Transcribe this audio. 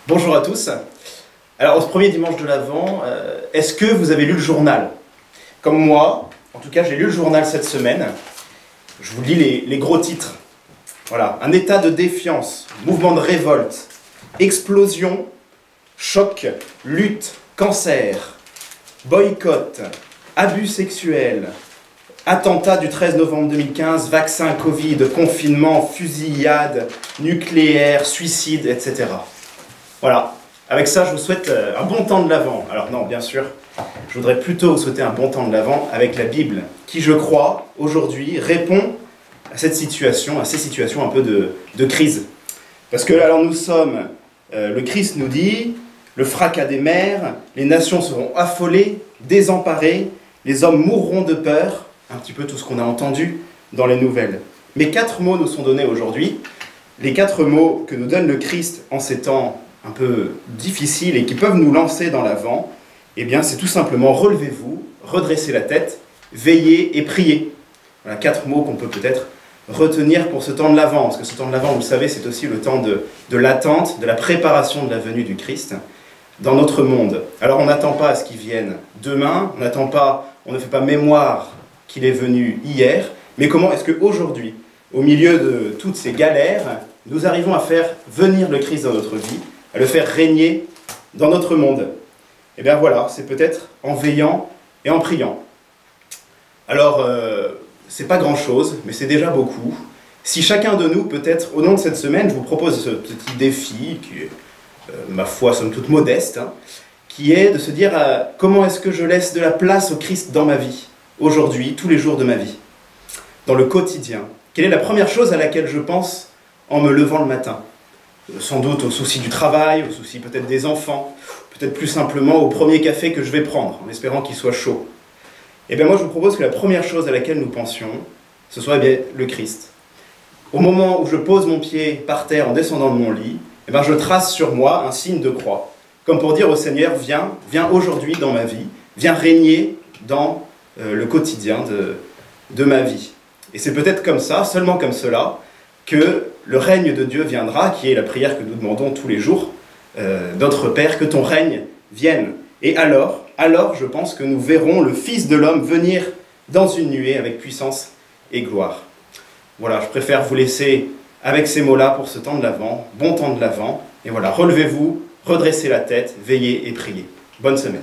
Bonjour à tous. Alors, au premier dimanche de l'Avent, est-ce que vous avez lu le journal? Comme moi, en tout cas, j'ai lu le journal cette semaine. Je vous lis les gros titres. Voilà, un état de défiance, mouvement de révolte, explosion, choc, lutte, cancer, boycott, abus sexuels, attentat du 13 novembre 2015, vaccin Covid, confinement, fusillade, nucléaire, suicide, etc. Voilà, avec ça je vous souhaite un bon temps de l'Avent. Alors non, bien sûr, je voudrais plutôt vous souhaiter un bon temps de l'Avent avec la Bible, qui je crois, aujourd'hui, répond à cette situation, à ces situations un peu de crise. Parce que alors nous sommes, le Christ nous dit, le fracas des mers, les nations seront affolées, désemparées, les hommes mourront de peur, un petit peu tout ce qu'on a entendu dans les nouvelles. Mais 4 mots nous sont donnés aujourd'hui, les 4 mots que nous donne le Christ en ces temps un peu difficiles et qui peuvent nous lancer dans l'avant, eh bien c'est tout simplement relevez-vous, redressez la tête, veillez et priez. Voilà 4 mots qu'on peut peut-être retenir pour ce temps de l'Avent, parce que ce temps de l'Avent, vous le savez, c'est aussi le temps de l'attente, de la préparation de la venue du Christ dans notre monde. Alors on n'attend pas à ce qu'il vienne demain, on ne fait pas mémoire qu'il est venu hier, mais comment est-ce qu'aujourd'hui, au milieu de toutes ces galères, nous arrivons à faire venir le Christ dans notre vie, à le faire régner dans notre monde? Et bien voilà, c'est peut-être en veillant et en priant. Alors, c'est pas grand-chose, mais c'est déjà beaucoup. Si chacun de nous, peut-être, au long de cette semaine, je vous propose ce petit défi, qui est, ma foi, somme toute modeste, qui est de se dire comment est-ce que je laisse de la place au Christ dans ma vie, aujourd'hui, tous les jours de ma vie, dans le quotidien. Quelle est la première chose à laquelle je pense en me levant le matin? Sans doute au souci du travail, au souci peut-être des enfants, peut-être plus simplement au premier café que je vais prendre, en espérant qu'il soit chaud. Et bien moi je vous propose que la première chose à laquelle nous pensions, ce soit bien le Christ. Au moment où je pose mon pied par terre en descendant de mon lit, et bien je trace sur moi un signe de croix, comme pour dire au Seigneur, viens aujourd'hui dans ma vie, viens régner dans le quotidien de ma vie. Et c'est peut-être comme ça, seulement comme cela, que le règne de Dieu viendra, qui est la prière que nous demandons tous les jours, notre Père, que ton règne vienne. Et alors, je pense que nous verrons le Fils de l'homme venir dans une nuée avec puissance et gloire. Voilà, je préfère vous laisser avec ces mots-là pour ce temps de l'Avent, bon temps de l'Avent. Et voilà, relevez-vous, redressez la tête, veillez et priez. Bonne semaine.